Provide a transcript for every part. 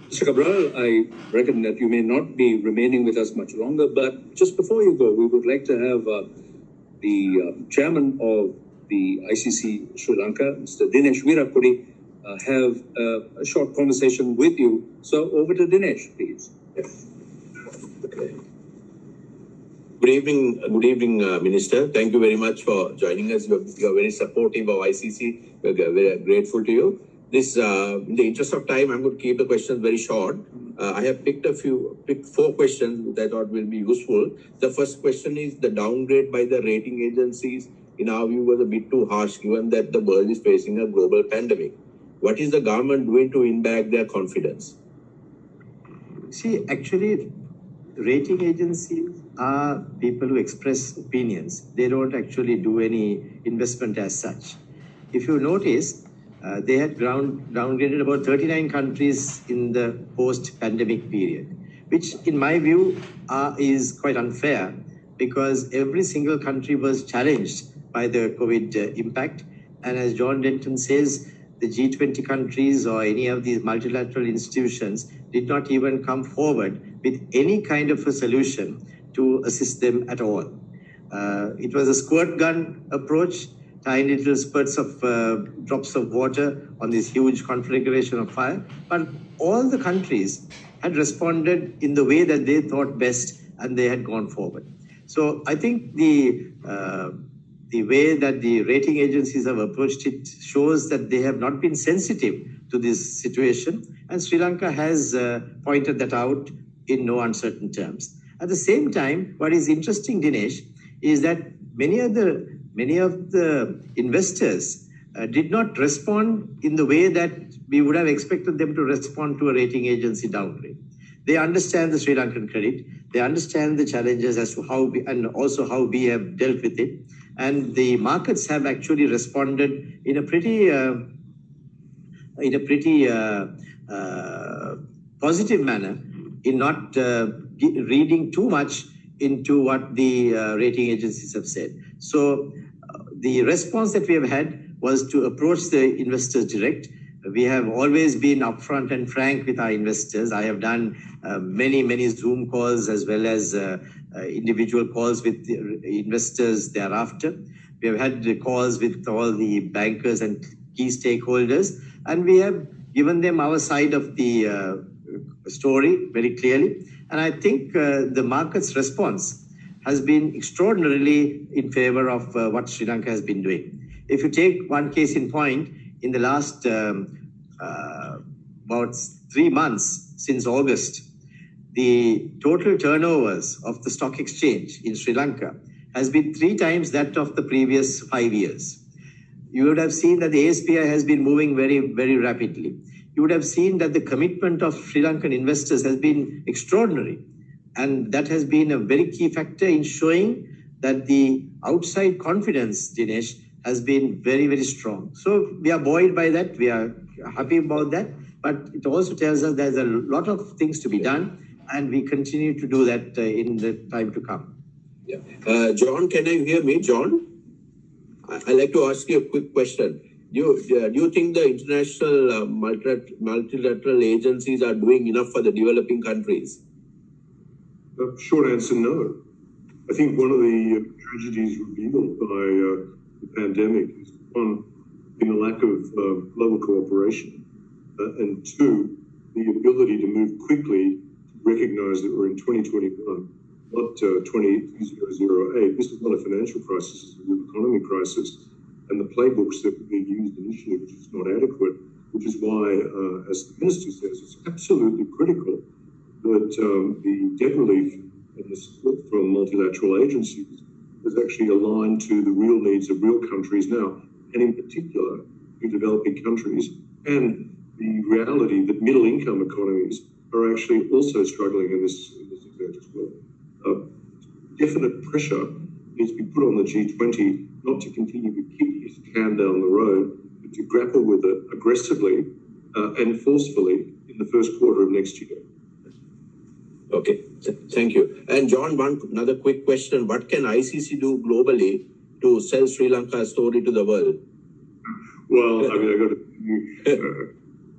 Mr. Cabral, I reckon that you may not be remaining with us much longer, but just before you go, we would like to have the chairman of the ICC Sri Lanka, Mr. Dinesh Weerakkody, have a short conversation with you. So over to Dinesh, please. Yes. Okay. Good evening, Minister. Thank you very much for joining us. You are very supportive of ICC. We are very grateful to you. In the interest of time, I'm going to keep the questions very short. I have picked 4 questions that I thought will be useful. The first question is the downgrade by the rating agencies, in our view, was a bit too harsh, given that the world is facing a global pandemic. What is the government doing to win back their confidence? See, actually, rating agencies are people who express opinions. They don't actually do any investment as such. If you notice, they had downgraded about 39 countries in the post-pandemic period, which in my view is quite unfair, because every single country was challenged by the COVID impact. And as John Denton says, the G20 countries or any of these multilateral institutions did not even come forward with any kind of a solution to assist them at all. It was a squirt gun approach, tiny little spurts of drops of water on this huge conflagration of fire. But all the countries had responded in the way that they thought best, and they had gone forward. So I think the way that the rating agencies have approached it shows that they have not been sensitive to this situation. And Sri Lanka has pointed that out in no uncertain terms. At the same time, what is interesting, Dinesh, is that many of the investors did not respond in the way that we would have expected them to respond to a rating agency downgrade. They understand the Sri Lankan credit. They understand the challenges as to how we have dealt with it. And the markets have actually responded in a pretty positive manner, in not reading too much into what the rating agencies have said. So the response that we have had was to approach the investors direct. We have always been upfront and frank with our investors. I have done many Zoom calls as well as individual calls with investors thereafter. We have had calls with all the bankers and key stakeholders, and we have given them our side of the story very clearly. And I think the market's response has been extraordinarily in favor of what Sri Lanka has been doing. If you take one case in point, in the last about 3 months since August, the total turnovers of the stock exchange in Sri Lanka has been 3 times that of the previous 5 years. You would have seen that the ASPI has been moving very rapidly. You would have seen that the commitment of Sri Lankan investors has been extraordinary. And that has been a very key factor in showing that the outside confidence, Dinesh, has been very strong. So we are buoyed by that. We are happy about that. But it also tells us there's a lot of things to be done, and we continue to do that in the time to come. Yeah. John, can you hear me? John? I'd like to ask you a quick question. Do you think the international multilateral agencies are doing enough for the developing countries? Short answer, no. I think one of the tragedies revealed by the pandemic is, one, in a lack of global cooperation, and 2, the ability to move quickly to recognize that we're in 2021, not 2008. This is not a financial crisis, it's a real economy crisis. And the playbooks that were being used initially, which is not adequate, which is why, as the Minister says, it's absolutely critical that the debt relief and the support from multilateral agencies is actually aligned to the real needs of real countries now, and in particular, in developing countries, and the reality that middle-income economies are actually also struggling in this event as well. Definite pressure needs to be put on the G20 not to continue to kick his can down the road, but to grapple with it aggressively and forcefully in the first quarter of next year. Okay, thank you. And John, another quick question. What can ICC do globally to sell Sri Lanka's story to the world? Well, I mean,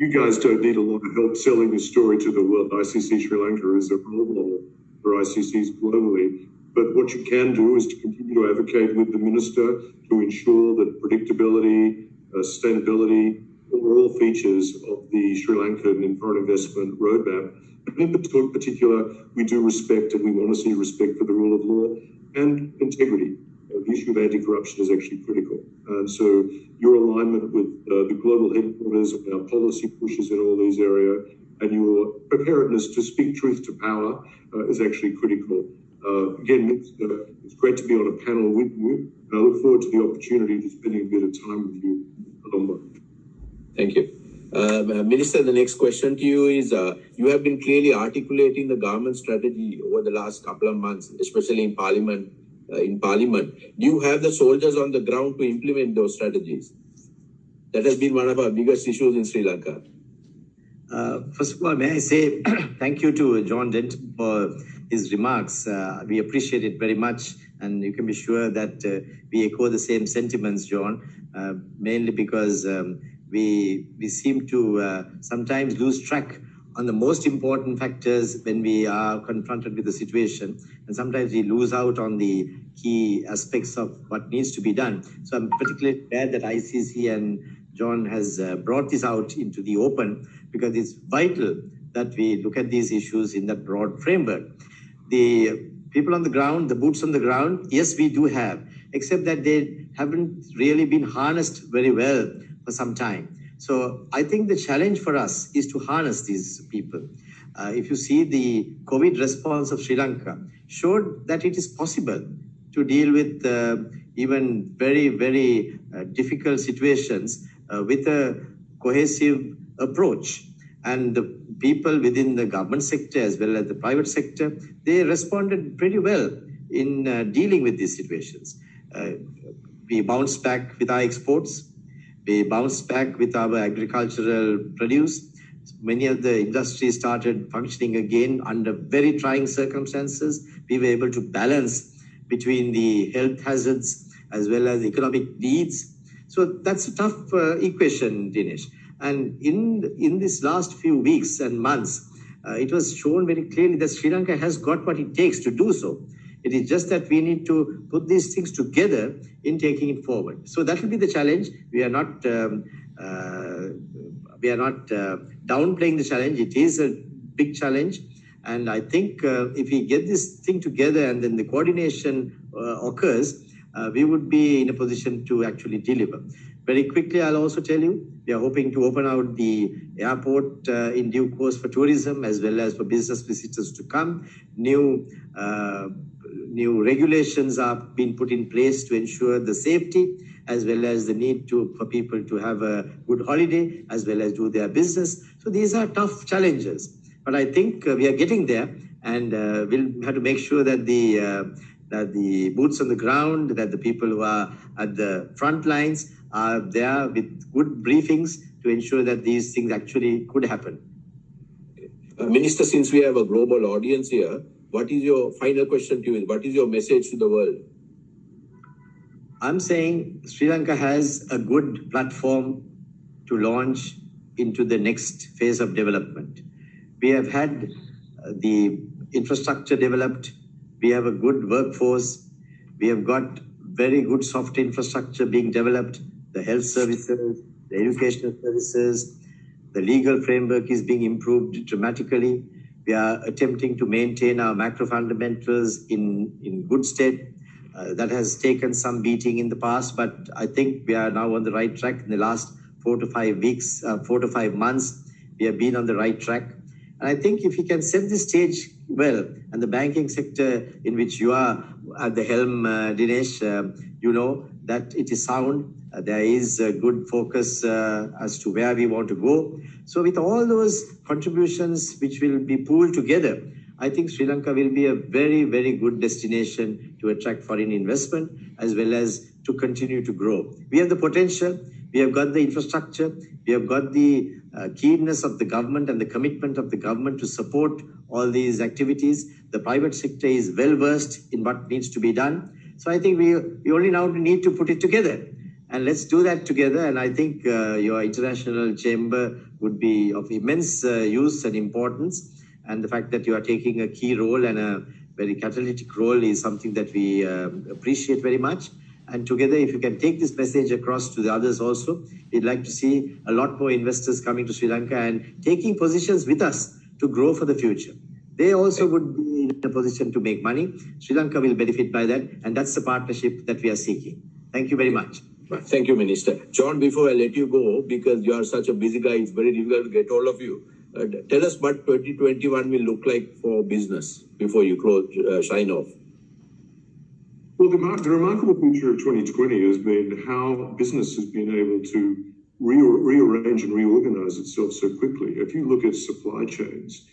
you guys don't need a lot of help selling this story to the world. ICC Sri Lanka is a role model for ICCs globally. But what you can do is to continue to advocate with the minister to ensure that predictability, sustainability are all features of the Sri Lankan and foreign investment roadmap. And in particular, we do respect and we want to see respect for the rule of law and integrity. The issue of anti-corruption is actually critical. And so your alignment with the global headquarters and our policy pushes in all these areas and your preparedness to speak truth to power is actually critical. Again, it's great to be on a panel with you. And I look forward to the opportunity to spending a bit of time with you, Colombo. Thank you. Minister, the next question to you is, you have been clearly articulating the government strategy over the last couple of months, especially in Parliament. Do you have the soldiers on the ground to implement those strategies? That has been one of our biggest issues in Sri Lanka. First of all, may I say thank you to John Denton for his remarks. We appreciate it very much, and you can be sure that we echo the same sentiments, John, mainly because we seem to sometimes lose track on the most important factors when we are confronted with the situation, and sometimes we lose out on the key aspects of what needs to be done. So I'm particularly glad that ICC and John has brought this out into the open, because it's vital that we look at these issues in that broad framework. The people on the ground, the boots on the ground, yes, we do have, except that they haven't really been harnessed very well for some time. So I think the challenge for us is to harness these people. If you see the COVID response of Sri Lanka, showed that it is possible to deal with even very, very difficult situations with a cohesive approach. And the people within the government sector as well as the private sector, they responded pretty well in dealing with these situations. We bounced back with our exports. We bounced back with our agricultural produce. Many of the industries started functioning again under very trying circumstances. We were able to balance between the health hazards as well as economic needs. So that's a tough equation, Dinesh. And in this last few weeks and months, it was shown very clearly that Sri Lanka has got what it takes to do so. It is just that we need to put these things together in taking it forward. So that will be the challenge. We are not downplaying the challenge. It is a big challenge. And I think if we get this thing together and then the coordination occurs, we would be in a position to actually deliver. Very quickly, I'll also tell you, we are hoping to open out the airport in due course for tourism as well as for business visitors to come. New regulations are being put in place to ensure the safety as well as the need for people to have a good holiday as well as do their business. So these are tough challenges, but I think we are getting there, and we'll have to make sure that the boots on the ground, that the people who are at the front lines are there with good briefings to ensure that these things actually could happen. Minister, since we have a global audience here, what is your final question to you? What is your message to the world? I'm saying Sri Lanka has a good platform to launch into the next phase of development. We have had the infrastructure developed. We have a good workforce. We have got very good soft infrastructure being developed. The health services, the educational services, the legal framework is being improved dramatically. We are attempting to maintain our macro fundamentals in good state. That has taken some beating in the past, but I think we are now on the right track. In the last 4 to 5 months, we have been on the right track. And I think if we can set the stage well, and the banking sector in which you are at the helm, Dinesh, you know that it is sound. There is a good focus as to where we want to go. So with all those contributions which will be pooled together, I think Sri Lanka will be a very, very good destination to attract foreign investment as well as to continue to grow. We have the potential. We have got the infrastructure. We have got the keenness of the government and the commitment of the government to support all these activities. The private sector is well versed in what needs to be done. So I think we only now need to put it together. And let's do that together. And I think your international chamber would be of immense use and importance. And the fact that you are taking a key role and a very catalytic role is something that we appreciate very much. And together, if you can take this message across to the others also, we'd like to see a lot more investors coming to Sri Lanka and taking positions with us to grow for the future. They also would be in a position to make money. Sri Lanka will benefit by that. And that's the partnership that we are seeking. Thank you very much. Thank you, Minister. John, before I let you go, because you are such a busy guy, it's very difficult to get all of you. Tell us what 2021 will look like for business before you sign off. Well, the remarkable feature of 2020 has been how business has been able to rearrange and reorganize itself so quickly. If you look at supply chains,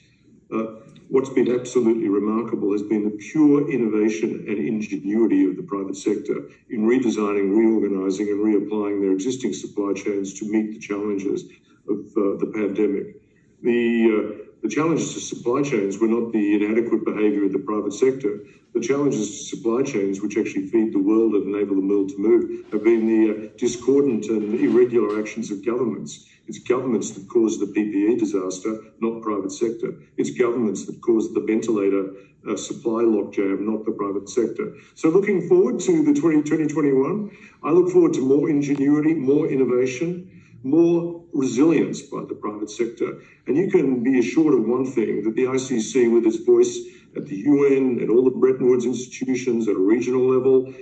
what's been absolutely remarkable has been the pure innovation and ingenuity of the private sector in redesigning, reorganizing, and reapplying their existing supply chains to meet the challenges of the pandemic. The challenges to supply chains were not the inadequate behavior of the private sector. The challenges to supply chains, which actually feed the world and enable the world to move, have been the discordant and irregular actions of governments. It's governments that caused the PPE disaster, not private sector. It's governments that caused the ventilator supply logjam, not the private sector. So looking forward to the 2021, I look forward to more ingenuity, more innovation, more resilience by the private sector. And you can be assured of one thing, that the ICC, with its voice at the UN and all the Bretton Woods institutions at a regional level,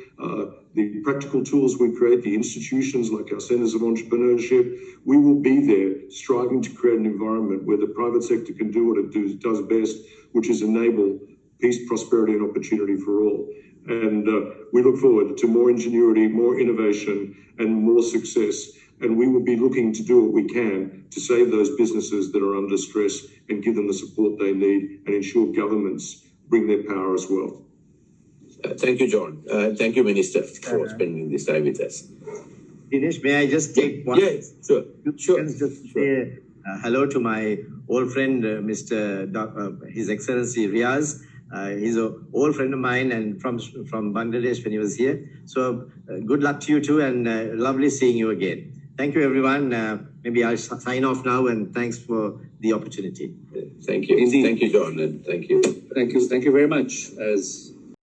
the practical tools we create, the institutions like our centers of entrepreneurship, we will be there striving to create an environment where the private sector can do what it does best, which is enable peace, prosperity, and opportunity for all. And we look forward to more ingenuity, more innovation, and more success. And we will be looking to do what we can to save those businesses that are under stress and give them the support they need and ensure governments bring their power as well. Thank you, John. Thank you, Minister, for spending this time with us. Dinesh, may I just take one? Yeah, sure. Just say hello to my old friend, His Excellency Riaz. He's an old friend of mine and from Bangladesh when he was here. So good luck to you too, and lovely seeing you again. Thank you, everyone. Maybe I'll sign off now, and thanks for the opportunity. Thank you. Indeed. Thank you, John, and thank you. Thank you very much. As